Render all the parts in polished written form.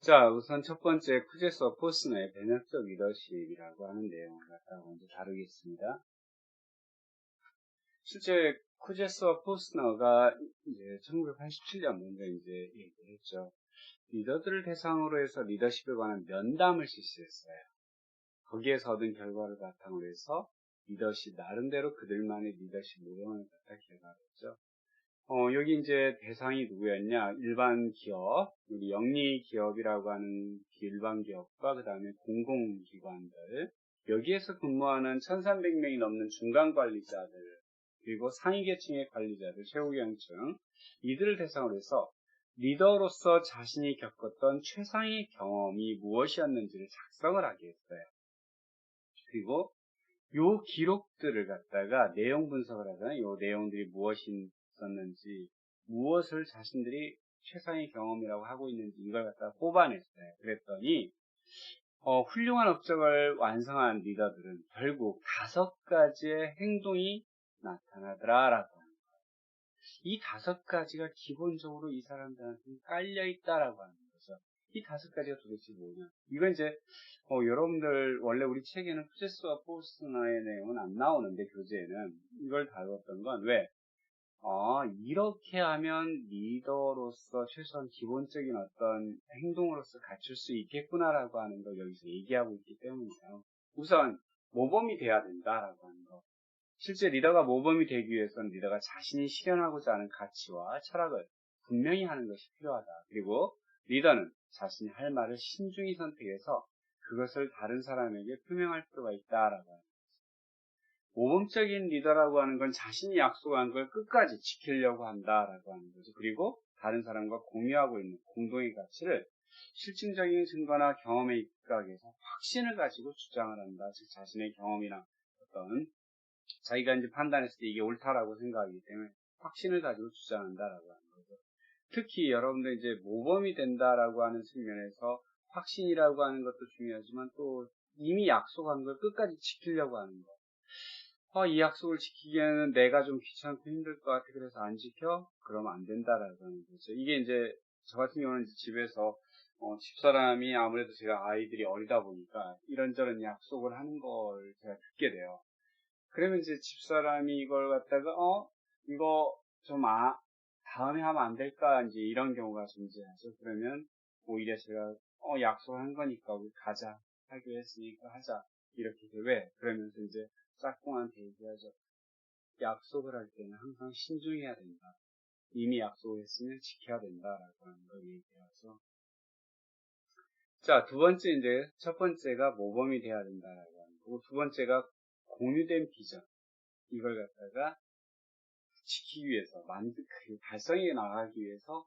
자, 우선 첫 번째 쿠제스와 포스너의 변혁적 리더십이라고 하는 내용을 갖다가 먼저 다루겠습니다. 실제 쿠제스와 포스너가 이제 1987년 먼저 이제 얘기를 했죠. 리더들을 대상으로 해서 리더십에 관한 면담을 실시했어요. 거기에서 얻은 결과를 바탕으로 해서 리더십 나름대로 그들만의 리더십 모형을 갖다 개발했죠. 여기 이제 대상이 누구였냐? 일반 기업, 우리 영리 기업이라고 하는 일반 기업과 그 다음에 공공기관들, 여기에서 근무하는 1300명이 넘는 중간 관리자들, 그리고 상위 계층의 관리자들, 최고경층, 이들을 대상으로 해서 리더로서 자신이 겪었던 최상의 경험이 무엇이었는지를 작성을 하게 했어요. 그리고 요 기록들을 갖다가 내용 분석을 하잖아요. 요 내용들이 무엇이 있었는지, 무엇을 자신들이 최상의 경험이라고 하고 있는지 이걸 갖다가 뽑아냈어요. 그랬더니 훌륭한 업적을 완성한 리더들은 결국 5가지의 행동이 나타나더라라고 하는 거예요. 이 5가지가 기본적으로 이 사람들한테 깔려 있다라고 하는 거죠. 이 5가지가 도대체 뭐냐? 이건 이제 여러분들 원래 우리 책에는 쿠제스와 포스너의 내용은 안 나오는데 교재에는 이걸 다뤘던 건 왜? 이렇게 하면 리더로서 최소한 기본적인 어떤 행동으로서 갖출 수 있겠구나라고 하는 걸 여기서 얘기하고 있기 때문이에요. 우선 모범이 돼야 된다라고 하는 거. 실제 리더가 모범이 되기 위해서는 리더가 자신이 실현하고자 하는 가치와 철학을 분명히 하는 것이 필요하다. 그리고 리더는 자신이 할 말을 신중히 선택해서 그것을 다른 사람에게 표명할 필요가 있다라고 하는 거죠. 모범적인 리더라고 하는 건 자신이 약속한 걸 끝까지 지키려고 한다라고 하는 거죠. 그리고 다른 사람과 공유하고 있는 공동의 가치를 실증적인 증거나 경험에 입각해서 확신을 가지고 주장을 한다. 즉 자신의 경험이나 어떤 자기가 이제 판단했을 때 이게 옳다라고 생각하기 때문에 확신을 가지고 주장한다라고 하는 거죠. 특히 여러분들 이제 모범이 된다라고 하는 측면에서 확신이라고 하는 것도 중요하지만 또 이미 약속한 걸 끝까지 지키려고 하는 거. 이 약속을 지키기에는 내가 좀 귀찮고 힘들 것 같아. 그래서 안 지켜? 그러면 안 된다라고 하는 거죠. 이게 이제 저 같은 경우는 이제 집에서 집사람이 아무래도 제가 아이들이 어리다 보니까 이런저런 약속을 하는 걸 제가 듣게 돼요. 그러면 이제 집사람이 이걸 갖다가 이거 좀 다음에 하면 안 될까 이제 이런 경우가 존재하죠. 그러면 오히려 제가 약속한 거니까 우리 가자, 하기로 했으니까 하자 이렇게 왜? 그러면서 이제 짝꿍한테 얘기하죠. 약속을 할 때는 항상 신중해야 된다. 이미 약속을 했으면 지켜야 된다라고 하는 걸 얘기해서 자, 두 번째 이제 첫 번째가 모범이 돼야 된다라고 하는 거고 두 번째가 공유된 비전 이걸 갖다가 지키기 위해서 달성해 나가기 위해서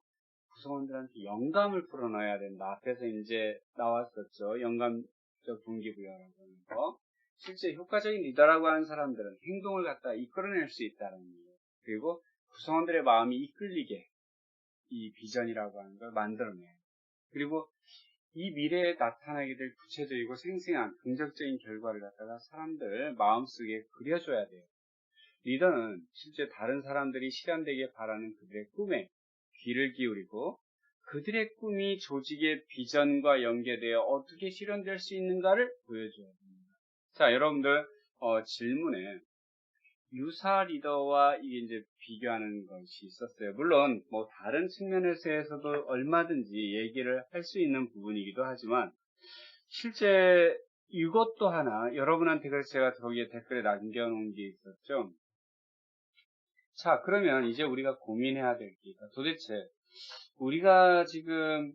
구성원들한테 영감을 풀어넣어야 된다. 앞에서 이제 나왔었죠. 영감적 동기부여라고 하는 거. 실제 효과적인 리더라고 하는 사람들은 행동을 갖다 이끌어낼 수 있다는 거예요. 그리고 구성원들의 마음이 이끌리게 이 비전이라고 하는 걸 만들어내요. 그리고 이 미래에 나타나게 될 구체적이고 생생한 긍정적인 결과를 갖다가 사람들 마음속에 그려줘야 돼요. 리더는 실제 다른 사람들이 실현되길 바라는 그들의 꿈에 귀를 기울이고 그들의 꿈이 조직의 비전과 연계되어 어떻게 실현될 수 있는가를 보여줘야 됩니다. 자, 여러분들 질문에 유사 리더와 이게 이제 비교하는 것이 있었어요. 물론 뭐 다른 측면에서도 얼마든지 얘기를 할 수 있는 부분이기도 하지만 실제 이것도 하나 여러분한테 그래서 제가 거기에 댓글에 남겨놓은 게 있었죠. 자, 그러면 이제 우리가 고민해야 될 게 있다. 도대체 우리가 지금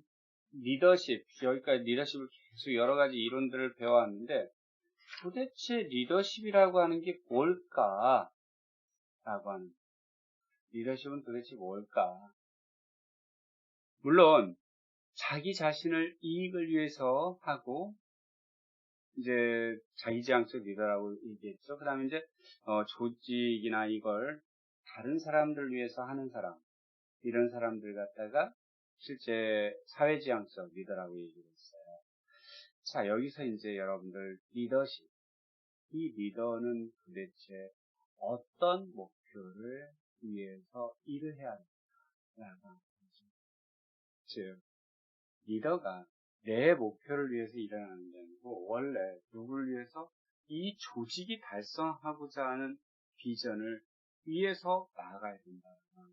리더십, 여기까지 리더십을 계속 여러 가지 이론들을 배워왔는데 도대체 리더십이라고 하는 게 뭘까? 라고 하는 리더십은 도대체 뭘까? 물론 자기 자신을 이익을 위해서 하고 이제 자기지향적 리더라고 얘기했죠. 그 다음에 이제 조직이나 이걸 다른 사람들 위해서 하는 사람 이런 사람들 갖다가 실제 사회지향적 리더라고 얘기를 했어요. 자, 여기서 이제 여러분들 리더십, 이 리더는 도대체 어떤 목표를 위해서 일을 해야 될까라고 하는 거죠. 즉, 리더가 내 목표를 위해서 일어나는 게 아니고 원래 누구를 위해서 이 조직이 달성하고자 하는 비전을 위해서 나아가야 된다는 거죠.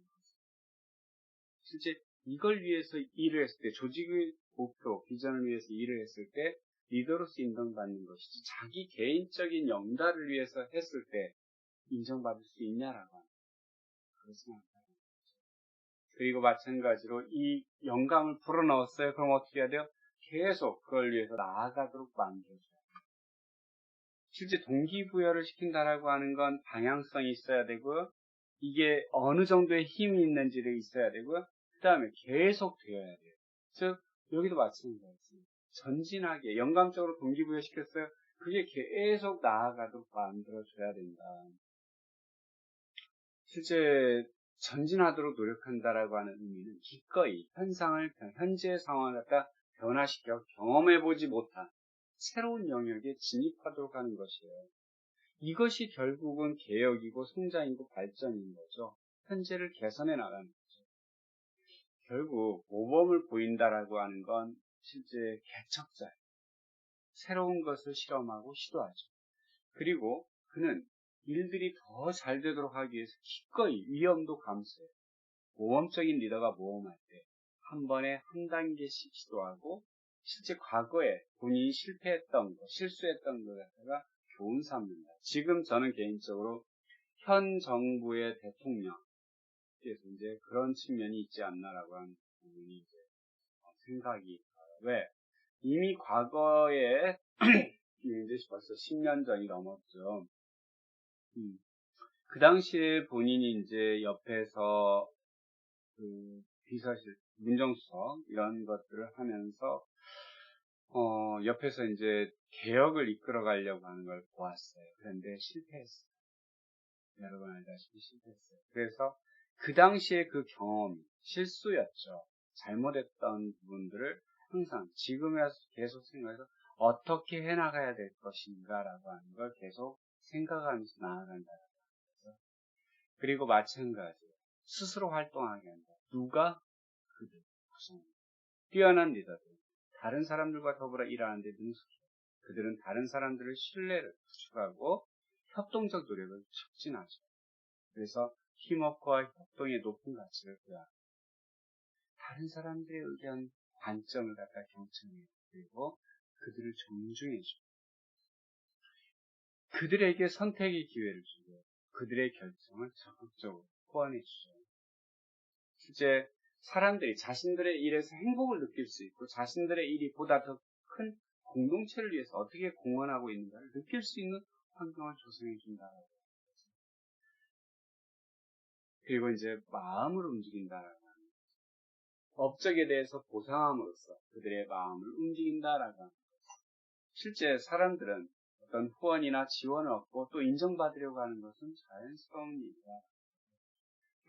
실제 이걸 위해서 일을 했을 때, 조직의 목표, 비전을 위해서 일을 했을 때 리더로서 인정받는 것이지 자기 개인적인 영달을 위해서 했을 때 인정받을 수 있냐라고 합니다. 그렇습니다. 그리고 마찬가지로 이 영감을 불어넣었어요. 그럼 어떻게 해야 돼요? 계속 그걸 위해서 나아가도록 만들어줘요. 실제 동기부여를 시킨다라고 하는 건 방향성이 있어야 되고요. 이게 어느 정도의 힘이 있는지를 있어야 되고요. 그 다음에 계속 되어야 돼요. 즉 여기도 마찬가지예요. 전진하게 영감적으로 동기부여 시켰어요. 그게 계속 나아가도록 만들어줘야 된다. 실제 전진하도록 노력한다라고 하는 의미는 기꺼이 현재의 상황을 갖다 변화시켜 경험해보지 못한 새로운 영역에 진입하도록 하는 것이에요. 이것이 결국은 개혁이고 성장이고 발전인 거죠. 현재를 개선해 나가는 거죠. 결국 모범을 보인다라고 하는 건 실제 개척자예요. 새로운 것을 실험하고 시도하죠. 그리고 그는 일들이 더 잘 되도록 하기 위해서 기꺼이 위험도 감수해요. 모험적인 리더가 모험할 때 한 번에 한 단계씩 시도하고 실제 과거에 본인이 실패했던 거, 실수했던 것 갖다가 교훈 삼는다. 지금 저는 개인적으로 현 정부의 대통령께서 이제 그런 측면이 있지 않나라고 하는 부분이 이제 생각이 왜 이미 과거에 이제 벌써 10년 전이 넘었죠. 그 당시에 본인이 이제 옆에서 그 비서실, 민정수석 이런 것들을 하면서 옆에서 이제 개혁을 이끌어 가려고 하는 걸 보았어요. 그런데 실패했어요. 여러분 알다시피 실패했어요. 그래서 그 당시에 그 경험이 실수였죠. 잘못했던 부분들을 항상 지금에 와서 계속 생각해서 어떻게 해나가야 될 것인가라고 하는 걸 계속 생각하면서 나아간다. 그리고 마찬가지로 스스로 활동하게 한다. 누가? 그들. 뛰어난 리더들. 다른 사람들과 더불어 일하는데 능숙해요. 그들은 다른 사람들의 신뢰를 구축하고 협동적 노력을 촉진하죠. 그래서 팀워크와 협동의 높은 가치를 부여합니다. 다른 사람들의 의견, 관점을 갖다 경청해요. 그리고 그들을 존중해줘. 그들에게 선택의 기회를 주고 그들의 결정을 적극적으로 포함해주죠. 실제 사람들이 자신들의 일에서 행복을 느낄 수 있고 자신들의 일이 보다 더 큰 공동체를 위해서 어떻게 공헌하고 있는가를 느낄 수 있는 환경을 조성해준다. 그리고 이제 마음을 움직인다라는 거죠. 업적에 대해서 보상함으로써 그들의 마음을 움직인다라고 합니다. 실제 사람들은 어떤 후원이나 지원을 얻고 또 인정받으려고 하는 것은 자연스러운 일이다.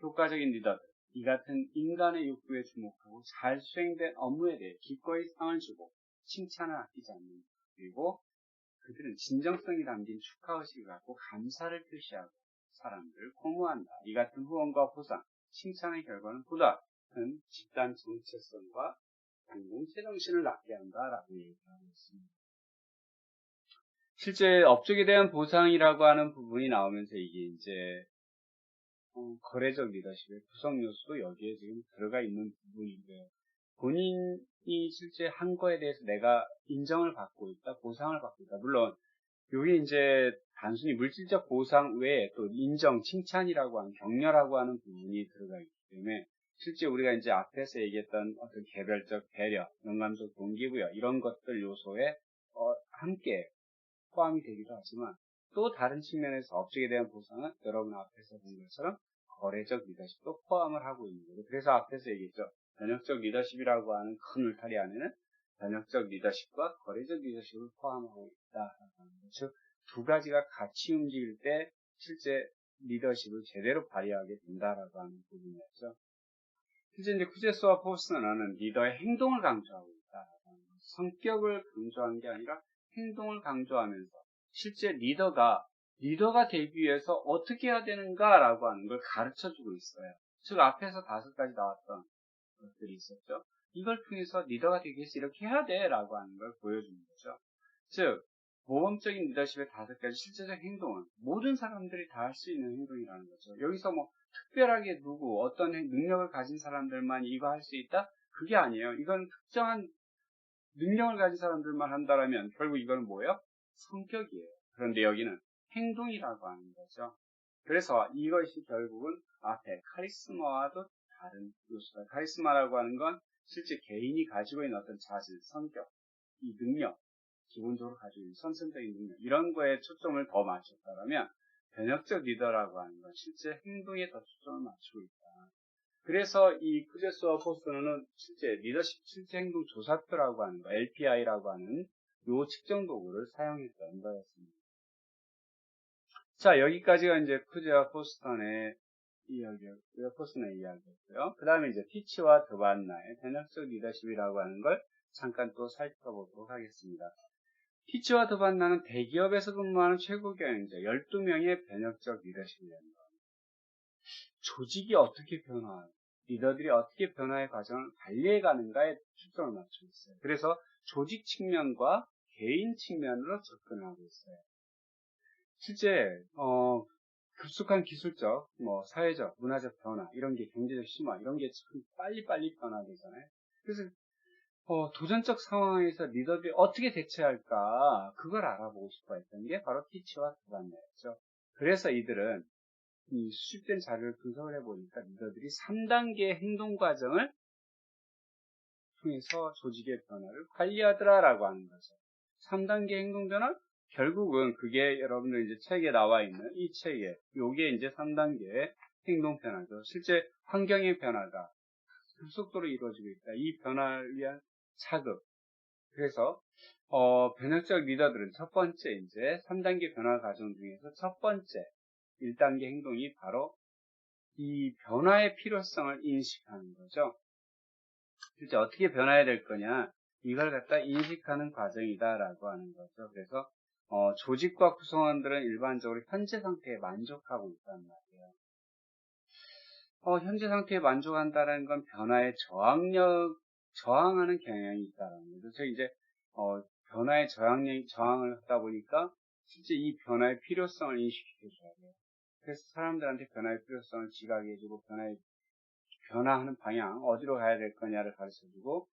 효과적인 리더들, 이 같은 인간의 욕구에 주목하고 잘 수행된 업무에 대해 기꺼이 상을 주고 칭찬을 아끼지 않는다. 그리고 그들은 진정성이 담긴 축하의식을 갖고 감사를 표시하고 사람들을 고무한다. 이 같은 후원과 보상, 칭찬의 결과는 보다 큰 집단 정체성과 공동체 정신을 낳게 한다라고 얘기하고 있습니다. 실제 업적에 대한 보상이라고 하는 부분이 나오면서 이게 이제 거래적 리더십의 구성 요소도 여기에 지금 들어가 있는 부분인데요. 본인이 실제 한 거에 대해서 내가 인정을 받고 있다, 보상을 받고 있다. 물론 여기 이제 단순히 물질적 보상 외에 또 인정, 칭찬이라고 하는 격려라고 하는 부분이 들어가 있기 때문에 실제 우리가 이제 앞에서 얘기했던 어떤 개별적 배려, 영감적 동기부여 이런 것들 요소에 함께 포함이 되기도 하지만 또 다른 측면에서 업적에 대한 보상은 여러분 앞에서 본 것처럼 거래적 리더십도 포함을 하고 있는 거죠. 그래서 앞에서 얘기했죠. 변혁적 리더십이라고 하는 큰 울타리 안에는 변혁적 리더십과 거래적 리더십을 포함하고 있다라고 하는 거죠. 즉, 두 가지가 같이 움직일 때 실제 리더십을 제대로 발휘하게 된다라고 하는 부분이었죠. 실제 이제 쿠제스와 포스너는 리더의 행동을 강조하고 있다라고 하는 거죠. 성격을 강조한 게 아니라 행동을 강조하면서 실제 리더가 되기 위해서 어떻게 해야 되는가라고 하는 걸 가르쳐 주고 있어요. 즉 앞에서 5가지 나왔던 것들이 있었죠. 이걸 통해서 리더가 되기 위해서 이렇게 해야 돼 라고 하는 걸 보여주는 거죠. 즉 모범적인 리더십의 5가지 실제적 행동은 모든 사람들이 다 할 수 있는 행동이라는 거죠. 여기서 뭐 특별하게 누구 어떤 능력을 가진 사람들만 이거 할 수 있다? 그게 아니에요. 이건 특정한 능력을 가진 사람들만 한다라면 결국 이거는 뭐예요? 성격이에요. 그런데 여기는 행동이라고 하는 거죠. 그래서 이것이 결국은 앞에 카리스마와도 다른 요소다. 카리스마라고 하는 건 실제 개인이 가지고 있는 어떤 자질, 성격, 이 능력, 기본적으로 가지고 있는 선천적인 능력, 이런 거에 초점을 더 맞췄다면 변혁적 리더라고 하는 건 실제 행동에 더 초점을 맞추고 있다. 그래서 이 쿠제스와 포스터는 실제 리더십 실제 행동 조사표라고 하는 거, LPI라고 하는 요 측정 도구를 사용했던 거였습니다. 자, 여기까지가 이제 쿠제와 포스턴의 이야기였고요. 그 다음에 이제 티치와 드반나의 변혁적 리더십이라고 하는 걸 잠깐 또 살펴보도록 하겠습니다. 티치와 드반나는 대기업에서 근무하는 최고 경영자 12명의 변혁적 리더십이라는 겁니다. 조직이 어떻게 변화하고 리더들이 어떻게 변화의 과정을 관리해 가는가에 초점을 맞추고 있어요. 그래서 조직 측면과 개인 측면으로 접근하고 있어요. 실제 급속한 기술적, 사회적, 문화적 변화, 이런 게 경제적 심화, 이런 게 참 빨리빨리 변화되잖아요. 그래서 도전적 상황에서 리더들이 어떻게 대처할까, 그걸 알아보고 싶어 했던 게 바로 티치와 드반나였죠. 그래서 이들은 이 수집된 자료를 분석을 해보니까 리더들이 3단계 행동 과정을 통해서 조직의 변화를 관리하더라라고 하는 거죠. 3단계 행동 변화? 결국은 그게 여러분들 이제 책에 나와 있는 이 책에 요게 이제 3단계 행동 변화죠. 실제 환경의 변화가 급속도로 이루어지고 있다. 이 변화를 위한 자극. 그래서 변혁적 리더들은 첫 번째 이제 3단계 변화 과정 중에서 첫 번째 1단계 행동이 바로 이 변화의 필요성을 인식하는 거죠. 실제 어떻게 변화해야 될 거냐, 이걸 갖다 인식하는 과정이다라고 하는 거죠. 그래서 조직과 구성원들은 일반적으로 현재 상태에 만족하고 있단 말이에요. 현재 상태에 만족한다는 건 변화에 저항하는 경향이 있다는 거죠. 그래서 이제 변화에 저항을 하다 보니까 실제 이 변화의 필요성을 인식해줘야 돼요. 그래서 사람들한테 변화의 필요성을 지각해주고 변화하는 방향, 어디로 가야 될 거냐를 가르쳐주고,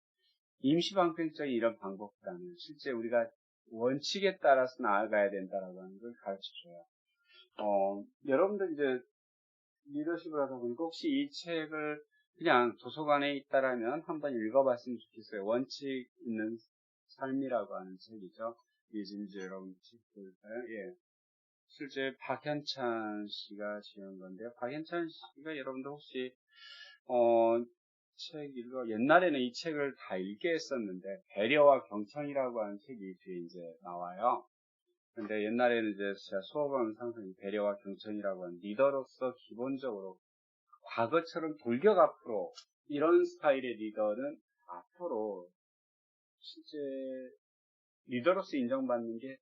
임시방편적인 이런 방법보다는 실제 우리가 원칙에 따라서 나아가야 된다라고 하는 걸 가르쳐줘요. 여러분들 이제 리더십을 하다 보니까 혹시 이 책을 그냥 도서관에 있다라면 한번 읽어봤으면 좋겠어요. 원칙 있는 삶이라고 하는 책이죠. 이제 여러분 책 볼까요? 예. 실제 박현찬 씨가 지은 건데요. 박현찬 씨가 여러분들 혹시 옛날에는 이 책을 다 읽게 했었는데, 배려와 경청이라고 하는 책이 뒤에 이제 나와요. 근데 옛날에는 이제 제가 수업하는 상상이 배려와 경청이라고 하는 리더로서 기본적으로 과거처럼 돌격 앞으로 이런 스타일의 리더는 앞으로 실제 리더로서 인정받는 게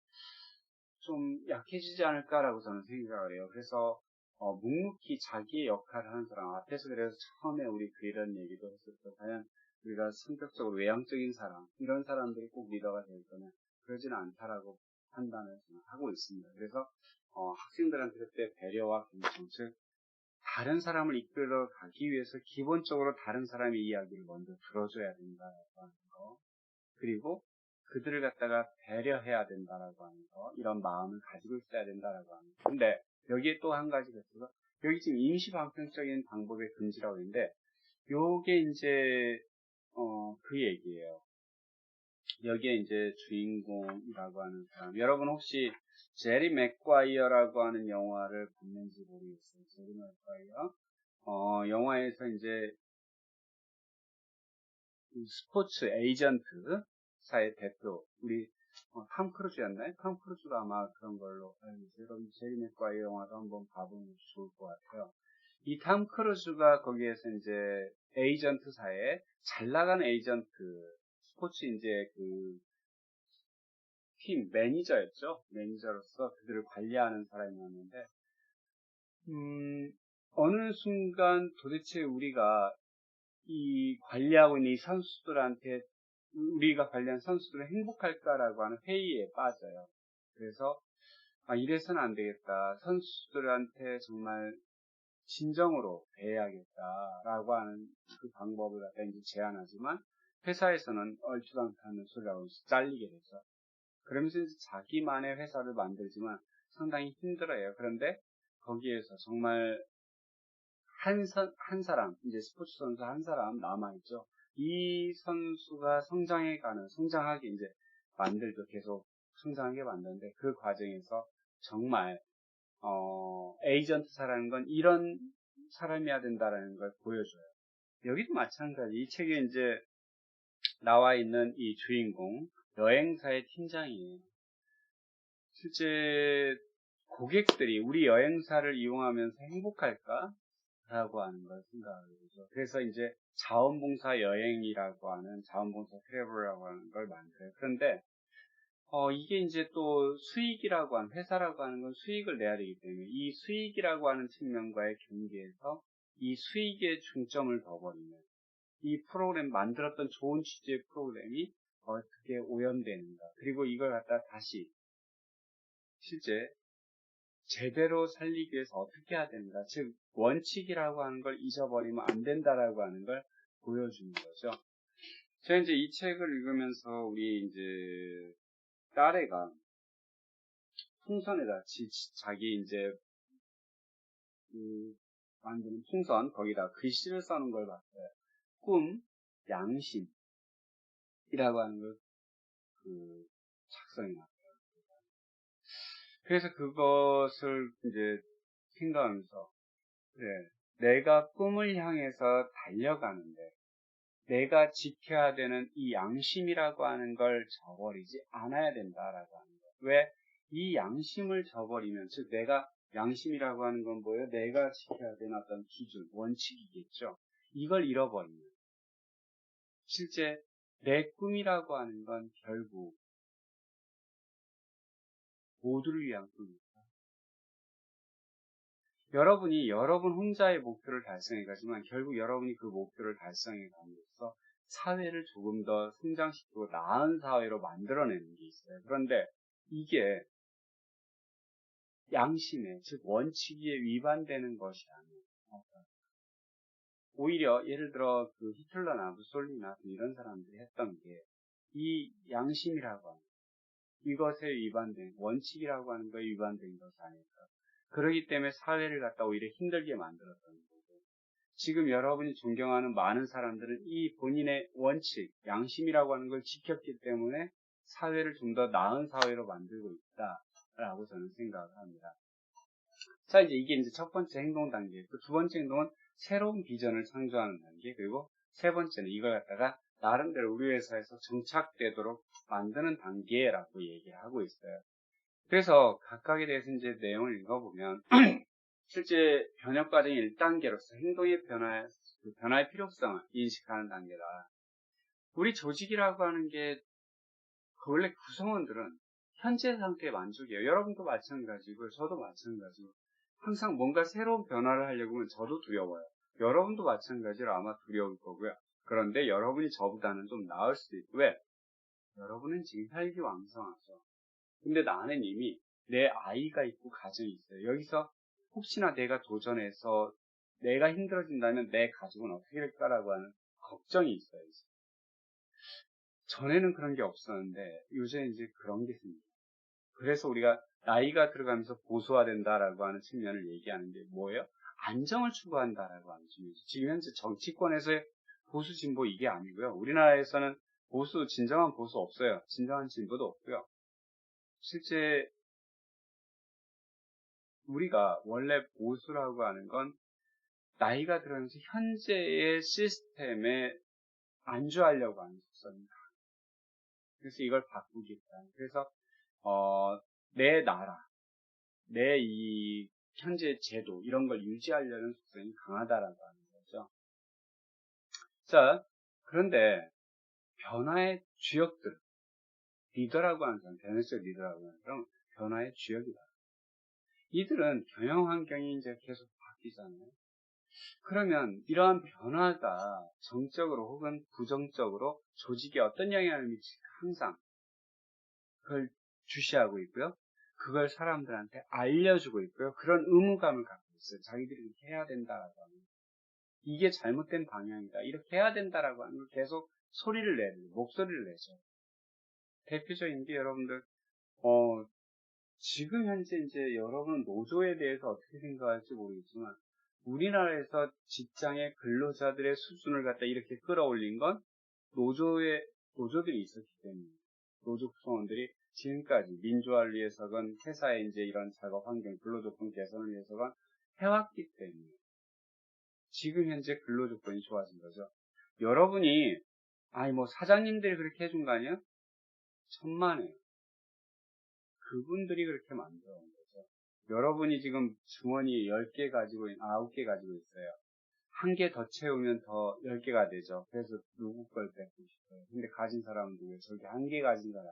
좀 약해지지 않을까라고 저는 생각을 해요. 그래서 묵묵히 자기의 역할을 하는 사람 앞에서, 그래서 처음에 우리 이런 얘기도 했었죠. 과연 우리가 성격적으로 외향적인 사람, 이런 사람들이 꼭 리더가 될 거냐, 그러지는 않다라고 판단을 하고 있습니다. 그래서 학생들한테 그때 배려와 경청, 즉 다른 사람을 이끌어 가기 위해서 기본적으로 다른 사람의 이야기를 먼저 들어줘야 된다라고 하는 거, 그리고 그들을 갖다가 배려해야 된다라고 하는 거, 이런 마음을 가지고 있어야 된다라고 하는 거. 근데 여기에 또 한 가지가 있어서, 여기 지금 임시방편적인 방법의 금지라고 있는데, 요게 이제 그 얘기예요. 여기에 이제 주인공이라고 하는 사람, 여러분 혹시 제리 맥과이어라고 하는 영화를 봤는지 모르겠어요. 제리 맥과이어. 영화에서 이제 스포츠 에이전트사의 대표, 우리 탐 크루즈였나요? 탐 크루즈가 아마 그런 걸로 알고 있어요. 여러분 제리 맥과이어 영화도 한번 봐보면 좋을 것 같아요. 이 탐 크루즈가 거기에서 이제 에이전트사에 잘 나가는 에이전트, 스포츠 이제 그 팀 매니저였죠. 매니저로서 그들을 관리하는 이 관리하고 있는 이 선수들한테 우리가 관리한 선수들은 행복할까라고 하는 회의에 빠져요. 그래서 이래서는 안 되겠다. 선수들한테 정말 진정으로 대해야겠다라고 하는 그 방법을 갖다 이제 제안하지만 회사에서는 얼추당탄한 소리라고 잘리게 되죠. 그러면서 이제 자기만의 회사를 만들지만 상당히 힘들어요. 그런데 거기에서 정말 한 사람, 이제 스포츠 선수 한 사람 남아있죠. 이 선수가 성장하게 이제 만들죠. 계속 성장하게 만드는데 그 과정에서 정말 에이전트사라는 건 이런 사람이어야 된다라는 걸 보여줘요. 여기도 마찬가지. 이 책에 이제 나와 있는 이 주인공, 여행사의 팀장이에요. 실제 고객들이 우리 여행사를 이용하면서 행복할까? 라고 하는 걸 생각하게 되죠. 그래서 이제 자원봉사 여행이라고 하는, 자원봉사 트래블이라고 하는 걸 만들어요. 그런데 이게 이제 또 수익이라고 하는, 회사라고 하는 건 수익을 내야 되기 때문에 이 수익이라고 하는 측면과의 경계에서 이 수익에 중점을 둬버리면 이 프로그램, 만들었던 좋은 취지의 프로그램이 어떻게 오염되는가. 그리고 이걸 갖다 다시 실제 제대로 살리기 위해서 어떻게 해야 되는가. 즉, 원칙이라고 하는 걸 잊어버리면 안 된다라고 하는 걸 보여주는 거죠. 제가 이제 이 책을 읽으면서 우리 이제 딸애가 풍선에다 자기 이제 만드는 풍선 거기다 글씨를 써놓은 걸 봤어요. 꿈, 양심이라고 하는 걸 작성해놨어요. 그래서 그것을 이제 생각하면서 그래, 내가 꿈을 향해서 달려가는데 내가 지켜야 되는 이 양심이라고 하는 걸 저버리지 않아야 된다라고 하는 거예요. 왜? 이 양심을 저버리면, 즉 내가 양심이라고 하는 건 뭐예요? 내가 지켜야 되는 어떤 기준, 원칙이겠죠. 이걸 잃어버리면 실제 내 꿈이라고 하는 건 결국 모두를 위한 꿈입니다. 여러분이 여러분 혼자의 목표를 달성해 가지만 결국 여러분이 그 목표를 달성해 감으로써 사회를 조금 더 성장시키고 나은 사회로 만들어내는 게 있어요. 그런데 이게 양심에, 즉 원칙에 위반되는 것이 아니에요. 오히려 예를 들어 그 히틀러나 무솔리나 이런 사람들이 했던 게 이 양심이라고 하는 이것에 위반된, 원칙이라고 하는 것에 위반된 것이 아닐까. 그러기 때문에 사회를 갖다 오히려 힘들게 만들었던 거고, 지금 여러분이 존경하는 많은 사람들은 이 본인의 원칙, 양심이라고 하는 걸 지켰기 때문에 사회를 좀 더 나은 사회로 만들고 있다라고 저는 생각을 합니다. 자, 이게 이제 첫 번째 행동 단계. 또 두 번째 행동은 새로운 비전을 창조하는 단계. 그리고 세 번째는 이걸 갖다가 나름대로 우리 회사에서 정착되도록 만드는 단계라고 얘기를 하고 있어요. 그래서 각각에 대해서 이제 내용을 읽어보면 실제 변혁 과정의 1단계로서 행동의 변화의 필요성을 인식하는 단계다. 우리 조직이라고 하는 게 원래 구성원들은 현재 상태에 만족이에요. 여러분도 마찬가지고 저도 마찬가지고 항상 뭔가 새로운 변화를 하려고 하면 저도 두려워요. 여러분도 마찬가지로 아마 두려울 거고요. 그런데 여러분이 저보다는 좀 나을 수도 있고, 왜? 여러분은 지금 혈기왕성하죠. 근데 나는 이미 내 아이가 있고 가정이 있어요. 여기서 혹시나 내가 도전해서 내가 힘들어진다면 내 가족은 어떻게 될까라고 하는 걱정이 있어요. 전에는 그런 게 없었는데 요새 이제 그런 게 생겨요. 그래서 우리가 나이가 들어가면서 보수화된다라고 하는 측면을 얘기하는 게 뭐예요? 안정을 추구한다라고 하는 측면이죠. 지금 현재 정치권에서의 보수 진보 이게 아니고요. 우리나라에서는 진정한 보수 없어요. 진정한 진보도 없고요. 실제 우리가 원래 보수라고 하는 건 나이가 들어가면서 현재의 시스템에 안주하려고 하는 속성입니다. 그래서 이걸 바꾸겠다. 그래서 내 나라, 내 이 현재 제도 이런 걸 유지하려는 속성이 강하다라고 하는 거죠. 자, 그런데 변화의 주역들, 리더라고 하는 사람, 변화적 리더라고 하는 사람은 변화의 주역이다. 이들은 경영 환경이 이제 계속 바뀌잖아요. 그러면 이러한 변화가 정적으로 혹은 부정적으로 조직에 어떤 영향을 미칠까 항상 그걸 주시하고 있고요. 그걸 사람들한테 알려주고 있고요. 그런 의무감을 갖고 있어요. 자기들이 이렇게 해야 된다라고 하는. 이게 잘못된 방향이다. 이렇게 해야 된다라고 하는 걸 계속 소리를 내는, 목소리를 내죠. 대표적인 게 여러분들, 지금 현재 이제 여러분은 노조에 대해서 어떻게 생각할지 모르겠지만, 우리나라에서 직장의 근로자들의 수준을 갖다 이렇게 끌어올린 건 노조들이 있었기 때문에, 노조 구성원들이 지금까지 민주화를 위해서건 회사의 이제 이런 작업 환경, 근로조건 개선을 위해서건 해왔기 때문에, 지금 현재 근로조건이 좋아진 거죠. 여러분이, 사장님들이 그렇게 해준 거 아니에요? 천만에요. 그분들이 그렇게 만들어 온 거죠. 여러분이 지금 주머니 10개 가지고, 9개 가지고 있어요. 한 개 더 채우면 더 10개가 되죠. 그래서 누구 걸 뺏고 싶어요. 근데 가진 사람은 누구예요? 저기 한 개 가진 사람.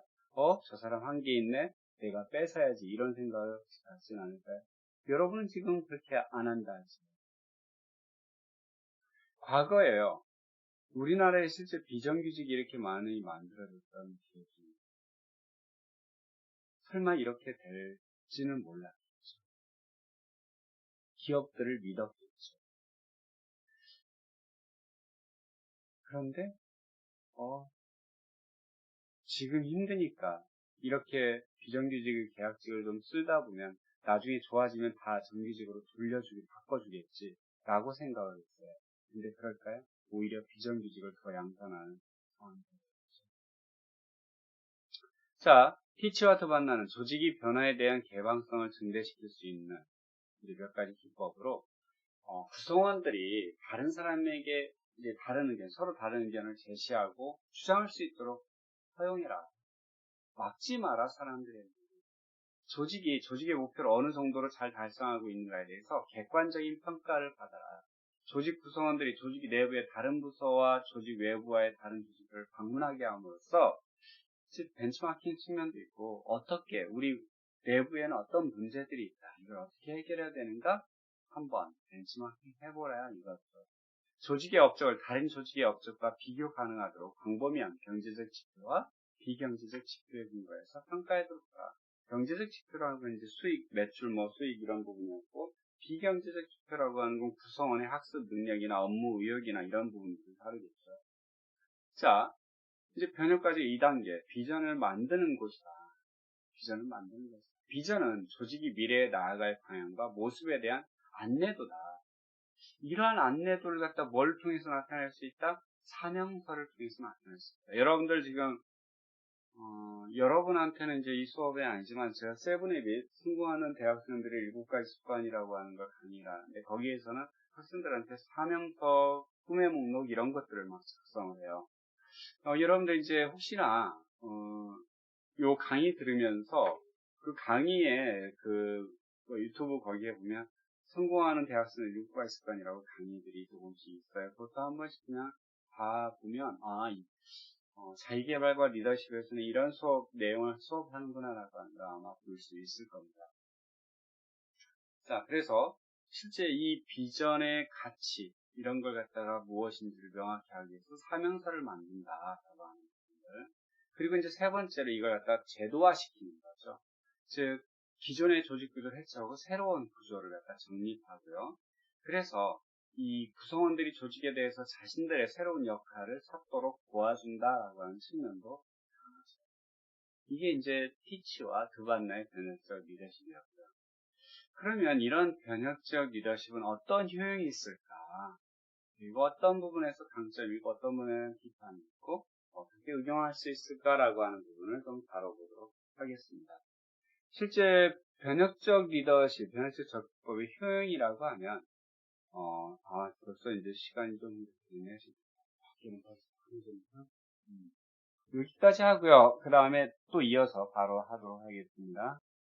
저 사람 한 개 있네? 내가 뺏어야지. 이런 생각을 하진 않을까요? 여러분은 지금 그렇게 안 한다 하죠. 과거에요. 우리나라에 실제 비정규직이 이렇게 많이 만들어졌던 기억이 설마 이렇게 될지는 몰랐겠죠. 기업들을 믿었겠죠. 그런데 지금 힘드니까 이렇게 비정규직의 계약직을 좀 쓰다 보면 나중에 좋아지면 다 정규직으로 바꿔주겠지 라고 생각을 했어요. 근데 그럴까요? 오히려 비정규직을 더 양산하는 상황이 되죠. 자, 티치와 터반나는 조직이 변화에 대한 개방성을 증대시킬 수 있는 몇 가지 기법으로 구성원들이 다른 사람에게 이제 서로 다른 의견을 제시하고 주장할 수 있도록 허용해라. 막지 마라, 사람들의. 조직의 목표를 어느 정도로 잘 달성하고 있는가에 대해서 객관적인 평가를 받아라. 조직 구성원들이 조직 내부의 다른 부서와 조직 외부와의 다른 조직을 방문하게 함으로써 벤치마킹 측면도 있고, 어떻게 우리 내부에는 어떤 문제들이 있다. 이걸 어떻게 해결해야 되는가? 한번 벤치마킹 해보라 이거죠. 조직의 업적을 다른 조직의 업적과 비교 가능하도록 광범위한 경제적 지표와 비경제적 지표에 근거해서 평가해도록 하라. 경제적 지표라는 건 이제 수익, 매출, 수익 이런 부분이었고, 비경제적 지표라고 하는 건 구성원의 학습 능력이나 업무 의욕이나 이런 부분들을 다루겠죠. 자, 이제 변혁까지 2단계, 비전을 만드는 곳이다. 비전을 만드는 곳이다. 비전은 조직이 미래에 나아갈 방향과 모습에 대한 안내도다. 이러한 안내도를 갖다 뭘 통해서 나타낼 수 있다? 사명서를 통해서 나타낼 수 있다. 여러분들 지금 여러분한테는 이제 이 수업이 아니지만 제가 세븐앱이 성공하는 대학생들의 7가지 습관이라고 하는 걸 강의를 하는데 거기에서는 학생들한테 사명서, 꿈의 목록 이런 것들을 막 작성을 해요. 여러분들 이제 혹시나 요 강의 들으면서 그 강의에 유튜브 거기에 보면 성공하는 대학생의 6가지 습관이라고 강의들이 조금씩 있어요. 그것도 한 번씩 그냥 봐보면 자기개발과 리더십에서는 이런 내용을 수업하는구나라고 하는 걸 아마 볼 수 있을 겁니다. 자, 그래서 실제 이 비전의 가치 이런 걸 갖다가 무엇인지를 명확히 하기 위해서 사명서를 만든다라고 하는 것들. 그리고 이제 세 번째로 이걸 갖다가 제도화시키는 거죠. 즉 기존의 조직 구조를 해체하고 새로운 구조를 갖다 정립하고요. 그래서 이 구성원들이 조직에 대해서 자신들의 새로운 역할을 찾도록 도와준다라고 하는 측면도 강하죠. 이게 이제 티치와 드반나의 변혁적 리더십이었고요. 그러면 이런 변혁적 리더십은 어떤 효용이 있을까? 그리고 어떤 부분에서 강점이 있고 어떤 부분에는 비판이 있고 어떻게 응용할 수 있을까라고 하는 부분을 좀 다뤄보도록 하겠습니다. 실제 변혁적 리더십, 변혁적 적법의 효용이라고 하면 벌써 이제 시간이 좀 되네. 밖에는 벌써 여기까지 하고요. 그 다음에 또 이어서 바로 하도록 하겠습니다.